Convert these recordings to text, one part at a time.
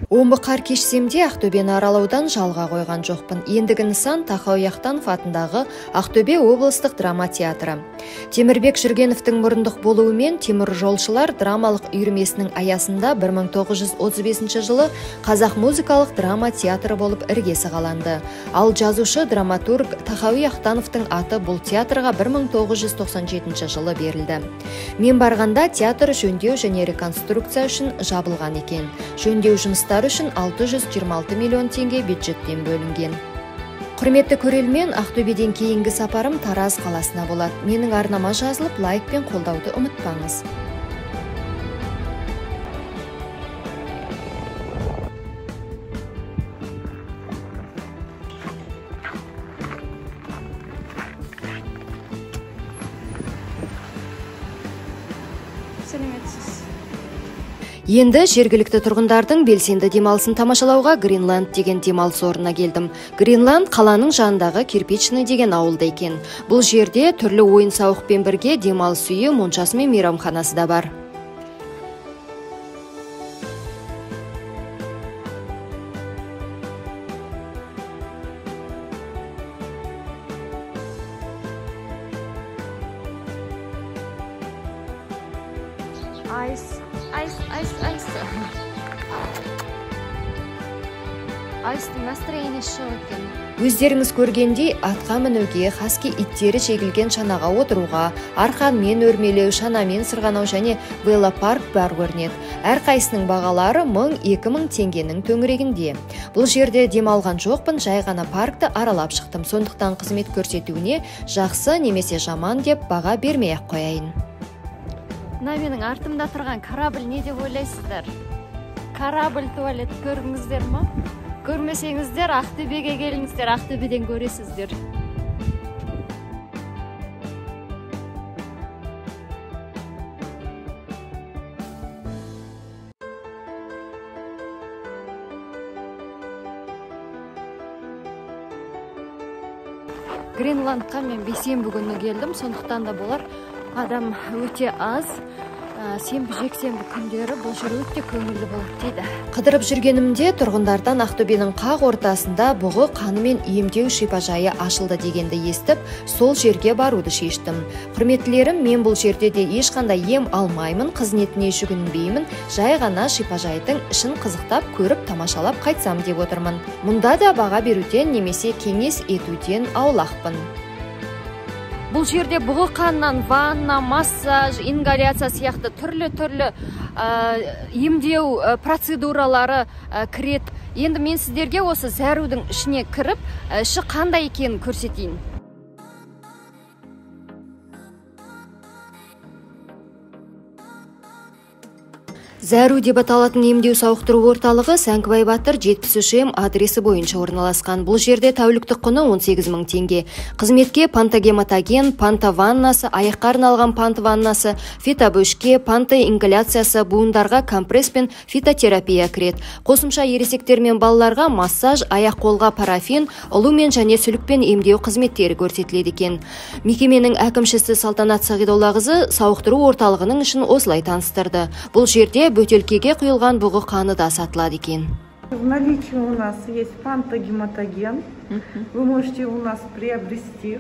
Омбы қар кешсемде Ақтөбені аралаудан жалға қойған жоқпын. Ендігі нысан Тахауи Ахтанов атындағы Ақтөбе облыстық драма театры. Темірбек Жүргеновтің мұрындық болуымен Темір жолшылар драмалық үйірмесінің аясында 1935 жылы Қазақ музыкалық драма театры болып іргесі қаланды. Ал жазушы драматург Тахауи Ахтановтың аты бұл театрға 1997 жылы берілді. Мен барғанда театр жөндеу және реконструкция үшін жабылған екен. Жөндеу жұмыстары үшін 626 миллион теңге бюджеттен бөлінген. Құрметті көрермен, Ақтөбеден кейінгі сапарым Тараз қаласына болады. Менің арнама жазылып, лайк пен қолдауды ұмытпаңыз. Сәлеметсіз. Енді жергілікті тұрғындардың белсенді демалысын тамашалауға Гринланд деген демалыс орнына келдім. Гринланд қаланың жанындағы Кирпичный деген ауылда екен. Бұл жерде түрлі ойын-сауықпен бірге демалыс үйі, моншасы мен мейрамханасы да бар. Айстың настроение шығып екен. Өздеріңіз көргендей, атқа мінуге, хаски иттері жегілген шанаға отыруға, арқанмен өрмелеу, шанамен сырғанау және велопарк бар көрінеді. Әрқайсының бағалары 1000-2000 теңгенің төңірегінде. Бұл жерде демалған жоқпын, жай ғана паркты аралап шықтым. Сондықтан қызмет көрсетуіне жақсы немесе жаман деп баға бермей-ақ қояйын. Мына менің артымда тұрған корабль не деп ойлайсыздар? Корабль туалет көрдіңіздер ма? Көрмесеңіздер, Ақтөбеге келіңіздер, Ақтөбеден көресіздер. Гренландқа мен бейсенбі күні келдім, сондықтан да болар адам өте аз. Сенбі жексенбі күндері бұл жер өте көңілді болады дейді. Қыдырып жүргенімде тұрғындардан Ақтөбенің қақ ортасында бұғы қанымен емдеу шипажайы ашылды дегенді естіп, сол жерге баруды шештім. Құрметтілерім, мен бұл жерде де ешқандай ем алмаймын, қызметіне жүгінбеймін, жай ғана шипажайдың ішін қызықтап көріп тамашалап қайтсам деп отырмын. Мұнда да баға беруден немесе кеңес етуден аулақпын. Бұл жерде бұғы қаннан ванна, массаж, ингаляция сияқты түрлі емдеу процедуралары кіреді. Енді мен сіздерге осы зәрудің ішіне кіріп, іші қандай екенін көрсетейін. Зәру деп аталатын емдеу сауықтыру орталығы Сәңкібай Батыр 73 адресі бойынша орналасқан. Бұл жерде тәуліктік құны 18 000 теңге. Қызметке пантагематоген, пантаваннасы, аяққа арналған пантаваннасы, фитобөшке, пантаингаляциясы, буындарға компресс пен фитотерапия кіреді. Қосымша ересектер мен балаларға массаж, аяқ-қолға парафин, ұлумен және сүлікпен емдеу қызметтері көрсетіледі екен. Мекеменің әкімшісі Салтанат Сағидоллақызы сауықтыру орталығының ішін осылай таныстырды. Бұл жерде бөтелкеге құйылған бұғы қаны да сатылады екен. В наличии у нас есть пантагематоген. Вы можете у нас приобрести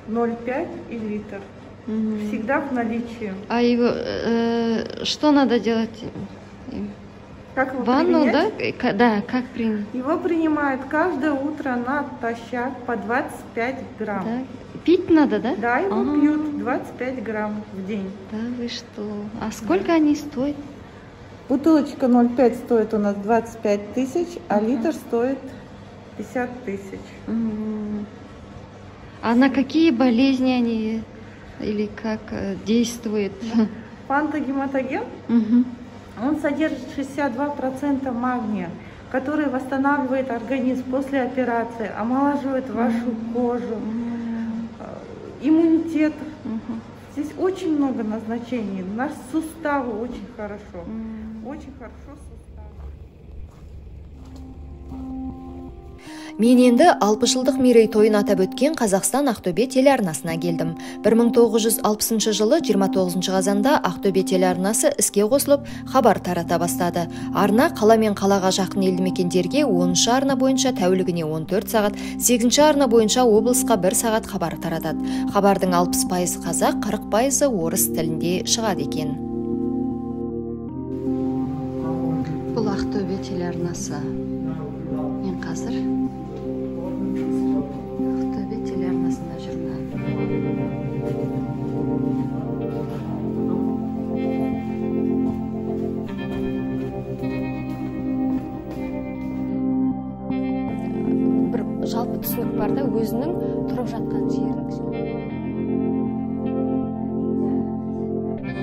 0,5 и литр. Всегда в наличии. А его что надо делать? Как его ванну, принять? да? Да, как принять? Его принимают каждое утро натощак по 25 грамм. Да. Пить надо, да? Да, его пьют 25 грамм в день. Да вы что? А сколько они стоят? Бутылочка 0,5 стоит у нас 25 тысяч, а литр стоит 50 тысяч. А на какие болезни они или как действует? Пантагематоген, он содержит 62% магния, который восстанавливает организм после операции, омолаживает вашу кожу, иммунитет. Здесь очень много назначений. Наши суставы очень хорошо. Очень хорошо суставы. Мен енді 60 жылдық мерейтойын атап өткен Қазақстан Ақтөбе телеарнасына келдім. 1960 жылы 29 қазанда Ақтөбе телеарнасы іске қосылып, хабар тарата бастады. Арна қала мен қалаға жақын елді мекендерге 10-шы арна бойынша тәулігіне 14 сағат, 8-ші арна бойынша облысқа 1 сағат хабар таратады. Хабардың 60% қазақ, 40% орыс тілінде шығады екен. Бұл Ақтөбе телеарнасы. Мен қазір Ақтөбе телеарнасында жүрмін. Бір жалпы түсінік бар да, өзінің тұрып жатқан жерін.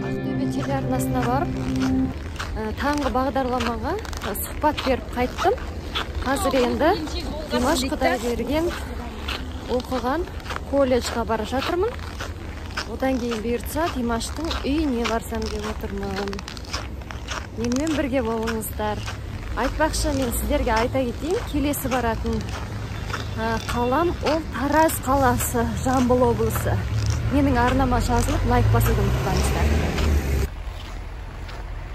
Ақтөбе телеарнасына барып, таңғы бағдарламаға сұхбат беріп қайттым. Қазір енді Димаш Құдайберген оқыған колледжға бара жатырмын. Одан кейін бұйыртса Димаштың үйіне барсам деп отырмын. Менімен бірге болыңыздар. Айтпақшы, мен сіздерге айта кетейін, келесі баратын қалам ол Тараз қаласы, Жамбыл облысы. Менің арнама жазылып, лайк басуды ұмытпаңыздар.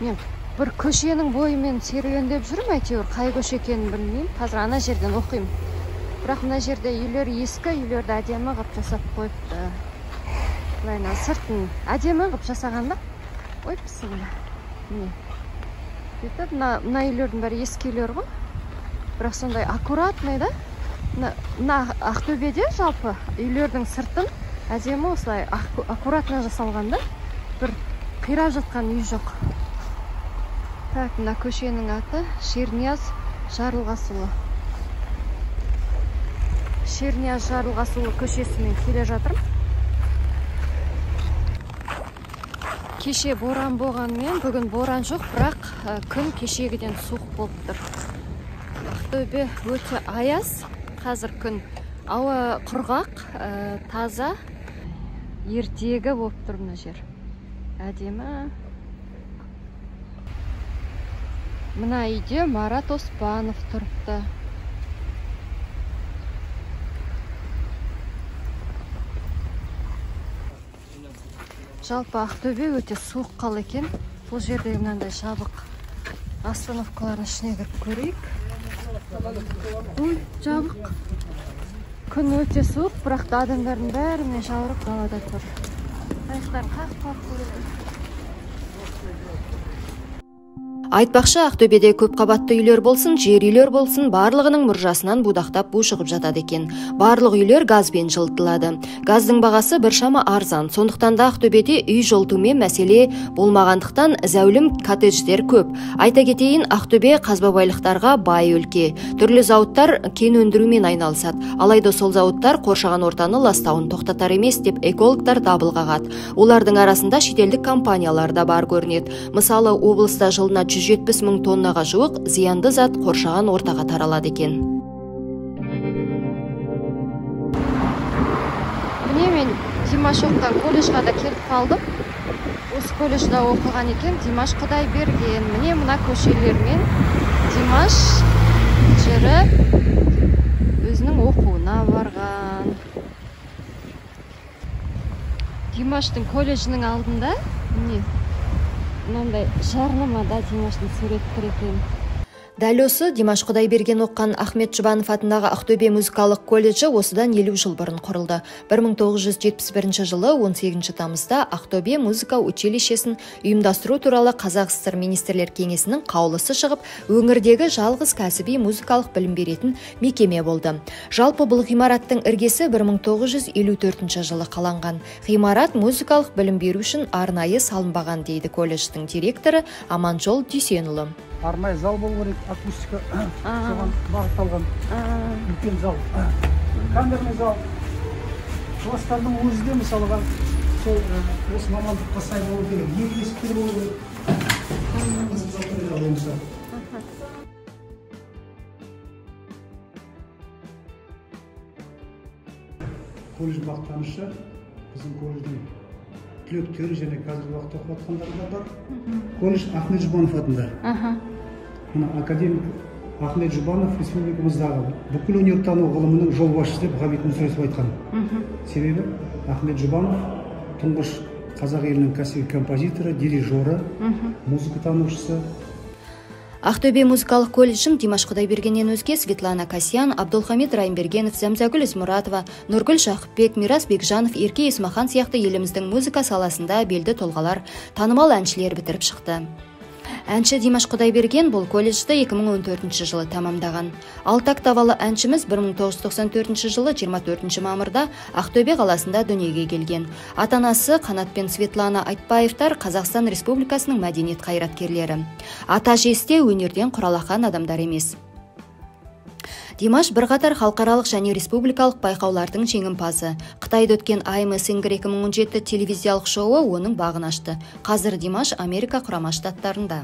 Мен бір көшенің бойымен серуендеп жүрмін, әйтеуір қай көше екенін білмеймін. Қазір ана жерден оқимын. Бірақ мына жерде үйлер ескі, үйлерді әдемі қылып жасап қойыпты. Былайна сыртын әдемі қылып жасағанда, ойыпсың. Міне. Сөйтіп, мына үйлердің бәрі ескі үйлер ғой. Бірақ сондай аккуратный да. Мына Ақтөбеде жалпы үйлердің сыртын әдемі осылай аккуратно жасалғанда, бір қирап жатқан үй жоқ. Так, мына көшенің аты Шернияз Жарылғасұлы. Шернияз Жарылғасұлы көшесімен келе жатырмын. Кеше боран болғанмен, бүгін боран жоқ, бірақ күн кешегіден суық болып тұр. Ақтөбе өте аяз, қазір күн ауа құрғақ, таза, ертегі болып тұр мына жер. Әдемі. Мына үйде Марат Оспанов тұрыпты. Жалпы Ақтөбе өте суық қала екен. Бұл жердегі мынандай жабық остановкалардың ішіне кіріп көрейік. Ой, жабық. Күн өте суық, бірақ адамдардың бәріне жауырып далада тұр. Аяқтарын қақ-қақ көреді. Айтпақшы, Ақтөбеде көп қабатты үйлер болсын, жер үйлер болсын, барлығының мұржасынан будақтап бу шығып жатады екен. Барлық үйлер газбен жылытылады. Газдың бағасы біршама арзан. Сондықтан да Ақтөбеде үй жылытумен мәселе болмағандықтан зәулім коттедждер көп. Айта кетейін, Ақтөбе қазба байлықтарға бай өлке. Түрлі зауыттар кен өндірумен айналысады. Алайда сол зауыттар қоршаған ортаны ластауын тоқтатар емес деп экологтар дабыл қағады. Олардың арасында шетелдік компаниялар да бар көрінеді. Мысалы, облыста жылына 170 мың тоннаға жуық зиянды зат қоршаған ортаға таралады екен. Міне мен Димаш оқыған колледжға да келіп қалдым. Осы колледжда оқыған екен Димаш Құдайберген. Міне мына көшелермен Димаш жүріп өзінің оқуына барған. Димаштың колледжінің алдында міне мынандай жарнамада Димаштың сурет тұр екен. Дәл осы Димаш Құдайберген оққан Ахмет Жұбанов атындағы Ақтөбе музыкалық колледжі осыдан 50 жыл бұрын құрылды. 1971 жылы 18 тамызда Ақтөбе музыка училищесін ұйымдастыру туралы Қазақ СССР министрлер кеңесінің қаулысы шығып, өңірдегі жалғыз кәсіби музыкалық білім беретін мекеме болды. Жалпы бұл ғимараттың іргесі 1954 жылы қаланған. Ғимарат музыкалық білім беру үшін арнайы салынбаған дейді колледждің директоры Аманжол Дүйсенұлы. Арнайы зал болу керек, акустика соған бағытталған үлкен зал. Камерный зал. Класстардың өзі де мысалға осы мамандыққа сай болу керек. Екі есіктер болу керек. Колледж бақытанышы біздің колледждің түлектері және қазіргі уақытта оқып жатқандар да бар. Колледж Ахмет Жұбанов атында. Мына академик Ахмет Жұбанов республикамыздағы бүкіл өнертану ғылымының жолбасшысы деп Ғабит Мүсіресов айтқан. Себебі Ахмет Жұбанов тұңғыш қазақ елінің кәсіби композиторы, дирижері, музыка танушысы. Ақтөбе музыкалық колледжін Димаш Құдайбергеннен өзге Светлана Касьян, Абдулхамид Райымбергенов, Зәмзәгүл Ізмұратова, Нұргүл Шақыпбек, Мирас Бекжанов, Ерке Есмахан сияқты еліміздің музыка саласында белді тұлғалар, танымал әншілер бітіріп шықты. Әнші Димаш Құдайберген бұл колледжді 2014 жылы тамамдаған. Алтак тавалы әншіміз 1994 жылы 24 мамырда Ақтөбе қаласында дүниеге келген. Атанасы Қанат пен Светлана Айтбаевтар Қазақстан Республикасының мәдениет қайраткерлері. Ата-жесте өнерден құралақан адамдар емес. Димаш бірқатар халықаралық және республикалық байқаулардың жеңімпазы. Қытайда өткен I'm a Singer 2017 телевизиялық шоуы оның бағын ашты. Қазір Димаш Америка құрама штаттарында.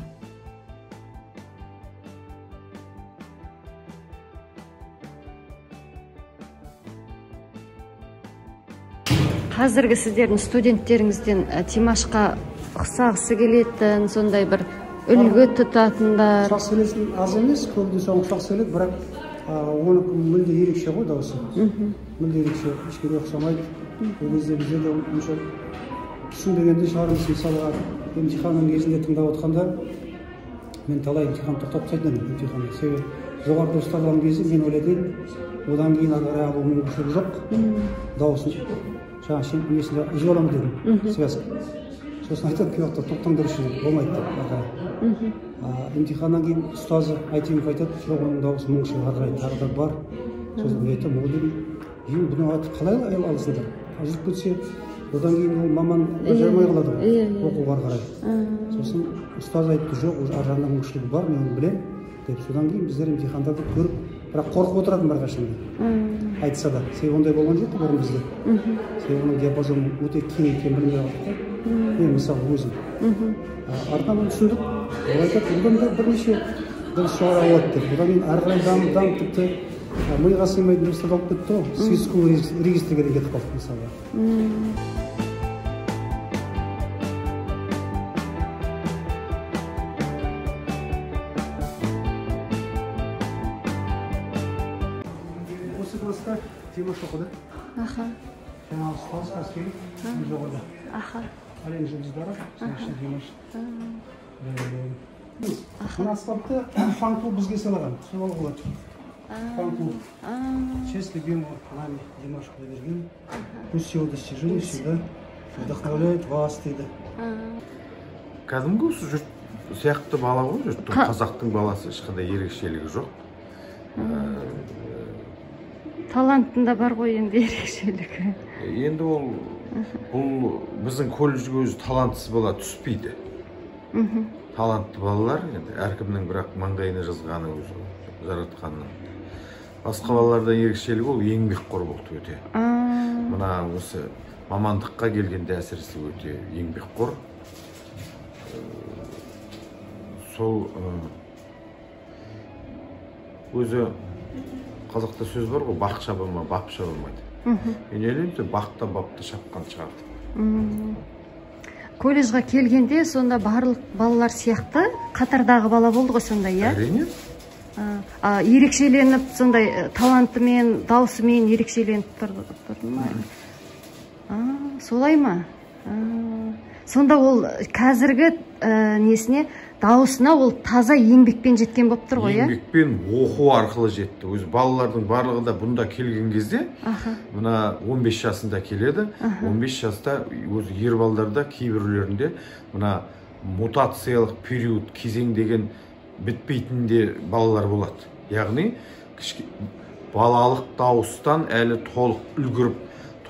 Қазіргі сіздердің студенттеріңізден Димашқа ұқсағысы келетін, сондай бір үлгі тұтатындар. Ұқсақ сөйлесін аз емес, көбіне соң ұқсақ сөйлет, бірақ оны мүлде ерекше ғой дауысы. Мүлде ерекше, ешкімге ұқсамайды. Ол кезде бізде де онша түсінбегенде шығармыз. Мысалға, емтиханның кезінде тыңдап отқанда, мен талай емтихан тоқтап тастайтын едім емтиханды. Себебі жоғарыда ұсталған кезде мен ойладым, одан кейін ары қарай алу мүмкіншілігі жоқ. Дауысын жаңа несінде үзіп аламын дедім, связка. Сосын айтады, күйеуақта тоқтаңдар үшін болмайды деп. Емтиханнан кейін ұстазы Айтимов айтады, жоқ оның дауысы мұңшыл, ары қарай тағы да бар. Сосын мен айтамын, ол дедім, бұны қалай аласыңдар? Жүріп кетсе, одан кейін ол маман жармай қалады ғой, оқуға ары қарай. Сосын ұстаз айтты, жоқ, ар жағында мүмкіншілігі бар, мен оны білемін деп. Содан кейін біздер емтихандарды көріп, бірақ қорқып отыратын әрқашан айтса да. Себебі ондай болған жоқ бұрын бізде. Себебі оның диапазоны өте кең екенін білмей қалдық та. Мен мысалы өзім. Артынан оны түсіндік. Ол айтады, бұнда бірнеше дыбыс жоғары алады деп. Одан кейін ары қарай дамып тіпті миға сыймайтын дыбыстарды алып кетті ғой. Свистковый регистрге де кетіп қалдық мысалы. Осы класста Димаш оқыды. Жаңағы ұстаз әскери жоғарыда. Әлем жұлдыздары, сосын Димаш. Мына аспапты фан-клуб бізге сыйлаған, солай болады. Фан-клуб. Честь любимого нами Димаш Құдайберген. Пусть его достижения всегда вдохновляют вас дейді. Кәдімгі осы жұрт сияқты бала ғой, жұрттың қазақтың баласы ешқандай ерекшелігі жоқ. Талантында бар ғой енді ерекшелігі. Енді бұл біздің колледжге өзі талантсыз бала түспейді. Талантты балалар, енді әркімнің бірақ маңдайына жазғаны өзі жаратқанның. Басқа балалардан ерекшелігі ол еңбекқор болды өте. Мына осы мамандыққа келгенде әсіресе өте еңбекқор. Сол өзі қазақта сөз бар ғой, бақ шабылма, бап шабылмайды. Мен ойлаймын, бақта бапты шапқан шығарды. Колледжға келгенде сонда барлық балалар сияқты қатардағы бала болды ғой сонда, иә? Әрине. Ерекшеленіп, сондай талантымен, даусымен ерекшеленіп тұрды ма? Солай ма? Сонда ол қазіргі несіне, дауысына ол таза еңбекпен жеткен болып тұр ғой, иә? Еңбекпен оқу арқылы жетті. Өзі балалардың барлығы да бұнда келген кезде, мына 15 жасында келеді. 15 жаста өзі ер балаларда кейбіреулерінде мына мутациялық период кезең деген бітпейтінде балалар болады. Яғни балалық дауыстан әлі толық үлгіріп,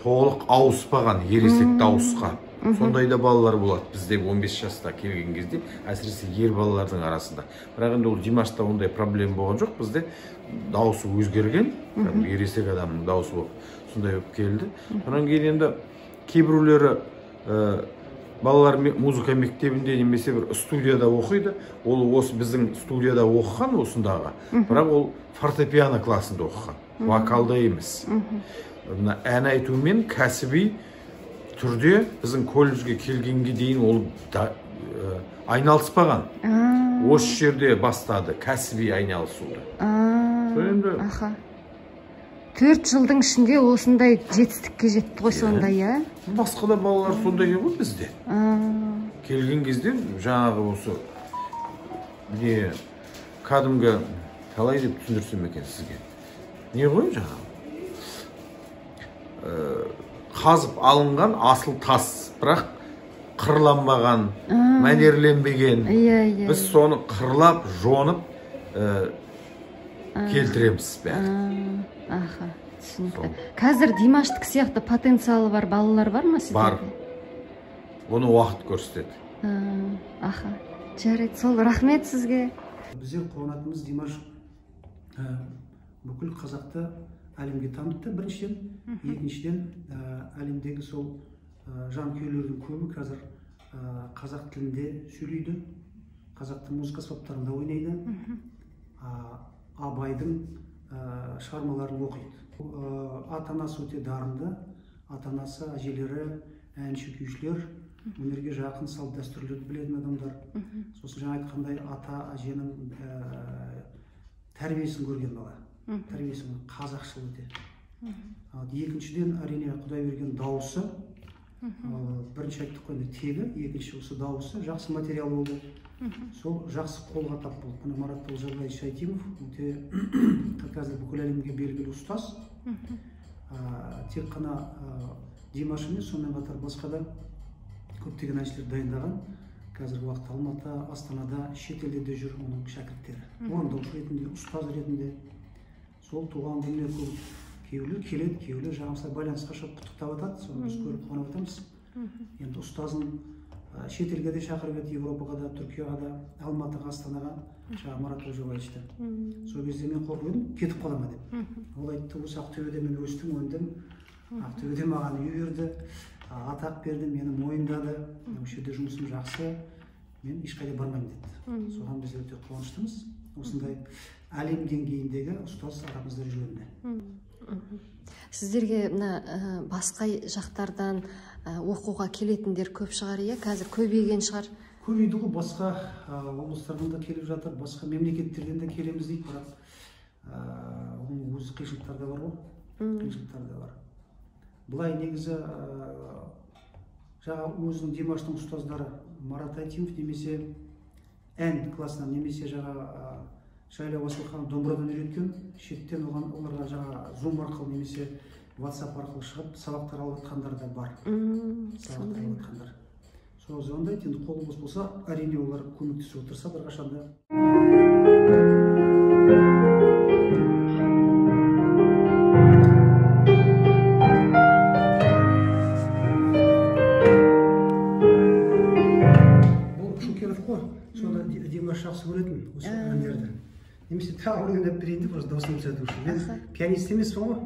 толық ауыспаған ересек дауысқа. Сондайда балалар болады бізде 15 жаста келген кезде, әсіресе ер балалардың арасында. Бірақ енді ол Димашта ондай проблема болған жоқ, бізде дауысы өзгерген, ересек адамның дауысы болып, сондай болып келді. Сонан кейін енді кейбіреулері балалар музыка мектебінде немесе бір студияда оқиды. Ол осы біздің студияда оқыған осындағы, бірақ ол фортепиано классында оқыған, вокалда емес. Ән айтумен кәсіби түрде біздің колледжге келгенге дейін ол айналыспаған. осы жерде бастады кәсіби айналысуды. Енді аха. 4 жылдың ішінде осындай жетістікке жетті ғой сонда, иә? Басқа да балалар сондай ғой бізде. Келген кезде жаңағы осы не кәдімгі қалай деп түсіндірсем екен сізге. Не ғой жаңағы? Қазып алынған асыл тас, бірақ қырланбаған, мәнерленбеген. Біз соны қырлап, жонып келтіреміз бәрі. Аха, түсінікті. Қазір Димаштық сияқты потенциалы бар балалар бар ма сіздерде? Бар. Оны уақыт көрсетеді. Аха, жарайды, сол рахмет сізге. Біздер қуанатынымыз Димаш бүкіл қазақты әлемге танытты біріншіден, екіншіден әлемдегі сол жанкүйерлердің көбі қазір қазақ тілінде сөйлейді, қазақтың музыка аспаптарында ойнайды, Абайдың шығармаларын оқиды. Ата-анасы өте дарынды, ата-анасы, әжелері, әнші күйшілер, өнерге жақын салт дәстүрлерді білетін адамдар. Сосын жаңа айтқандай ата-әженің тәрбиесін көрген бала. Тәрбиесін қазақшыл өте. Екіншіден әрине Құдай берген дауысы. Бірінші айттық қой, тегі, екінші осы дауысы жақсы материал болды. Сол жақсы қолға тап болды. Мына Марат Толжабай Шайтимов өте қазір бүкіл әлемге белгілі ұстаз. Тек қана Димаш емес, сонымен қатар басқа да көптеген әншілер дайындаған. Қазіргі уақытта Алматы, Астанада, шетелде де жүр оның шәкірттері. Орындаушы ретінде, ұстаз ретінде. Сол туған күніне көп күйеулер келеді, күйеулер жаңағысылай байланысқа шығып құттықтап жатады, соны біз көріп қуанып жатамыз. Енді ұстазын шетелге де шақырып еді, Европаға да, Түркияға да, Алматыға, Астанаға, жаңа Марат Толжабайшты. Сол кезде мен қорқып едім, кетіп қалама деп. Ол айтты, осы Ақтөбеде мен өстім, өндім, Ақтөбеде маған үй берді, атақ берді, мені мойындады, осы жерде жұмысым жақсы, мен ешқайда бармаймын деді. Соған біз өте қуаныштымыз. Осындай әлем деңгейіндегі ұстаз арамызда жүргеніне. Сіздерге басқа жақтардан оқуға келетіндер көп шығар, иә? Қазір көбейген шығар. Көбейді ғой, басқа облыстардан да келіп жатыр, басқа мемлекеттерден де келеміз дейді, бірақ оның өз қиыншылықтары да бар ғой. Қиыншылықтары да бар. Бұлай негізі жаңа өзінің Димаштың ұстаздары Марат Айтимов немесе ән классынан немесе жаңа Шайлау Асылхан домбырадан үйреткен, шеттен оларға жаңа Zoom арқылы немесе WhatsApp арқылы шығып сабақтар алып жатқандар да бар. Сабақтар алып жатқандар. Сол звондайды, енді қолы бос болса, әрине олар көмектесуге тырысады әрқашанда. Бұл Шукеров қой, соны Димаш жақсы көретін осы әндерді. Немесе тағы ойнап берейін деп, просто дауысым түсетін үшін. Мен пианист емеспін ғой.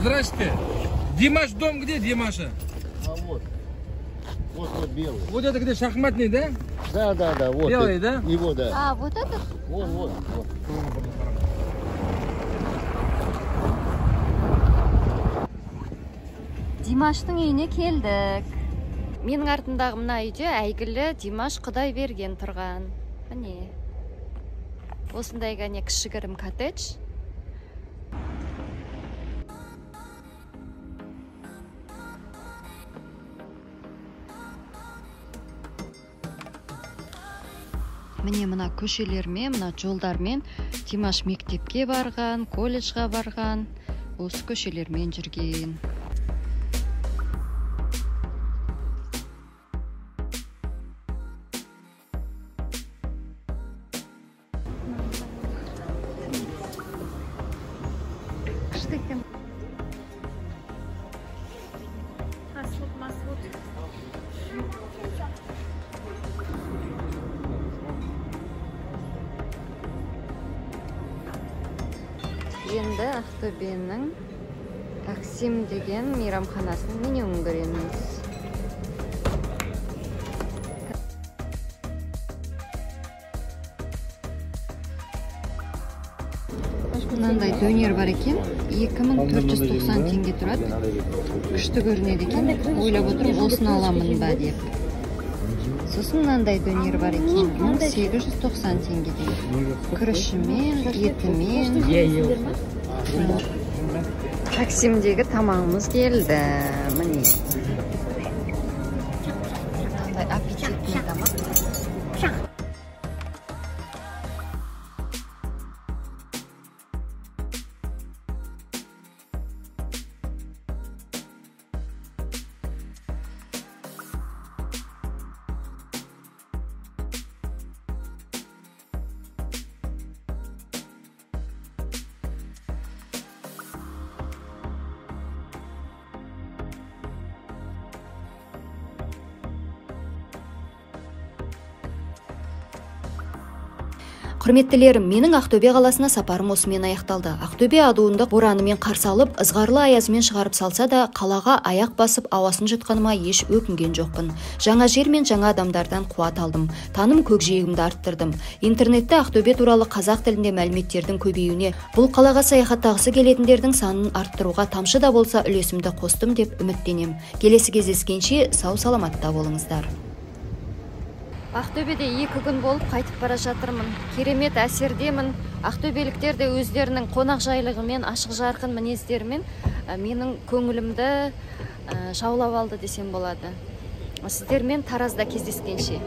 Здравствуйте. Димаш дом где, Димаша? А вот. Вот белый. Вот это где шахматный, да? Да. Вот Белый, это, да? Его, да. А, вот это? Вот. Димаштың үйіне келдік. Менің артымдағы мына үйде әйгілі Димаш Құдайберген тұрған. Міне. Осындай ғане кішігірім коттедж. Міне мына көшелермен, мына жолдармен Димаш мектепке барған, колледжға барған, осы көшелермен жүрген. Енді Ақтөбенің Таксим деген мейрамханасының менюін көреміз. Мынандай дөнер бар екен, 2490 теңге тұрады. Күшті көрінеді екен, ойлап отырмын, осыны аламын ба деп. Сосын мынандай дөнер бар екен, 1890 теңгеден. Күрішімен, етімен. Таксимдегі тамағымыз келді. Міне. Мынандай аппетитный тамақ. Құрметтілерім, менің Ақтөбе қаласына сапарым осымен аяқталды. Ақтөбе адуынды боранымен қарсы алып, ызғарлы аязымен шығарып салса да, қалаға аяқ басып ауасын жұтқаныма еш өкінген жоқпын. Жаңа жер мен жаңа адамдардан қуат алдым. Таным көкжиегімді арттырдым. Интернетте Ақтөбе туралы қазақ тілінде мәліметтердің көбеюіне, бұл қалаға саяхаттағысы келетіндердің санын арттыруға тамшы да болса үлесімді қостым деп үміттенем. Келесі кездескенше сау саламатта болыңыздар. Ақтөбеде 2 күн болып қайтып бара жатырмын. Керемет әсердемін. Ақтөбеліктер де өздерінің қонақжайлығымен, ашық жарқын мінездерімен менің көңілімді жаулап алды десем болады. Сіздермен Таразда кездескенше.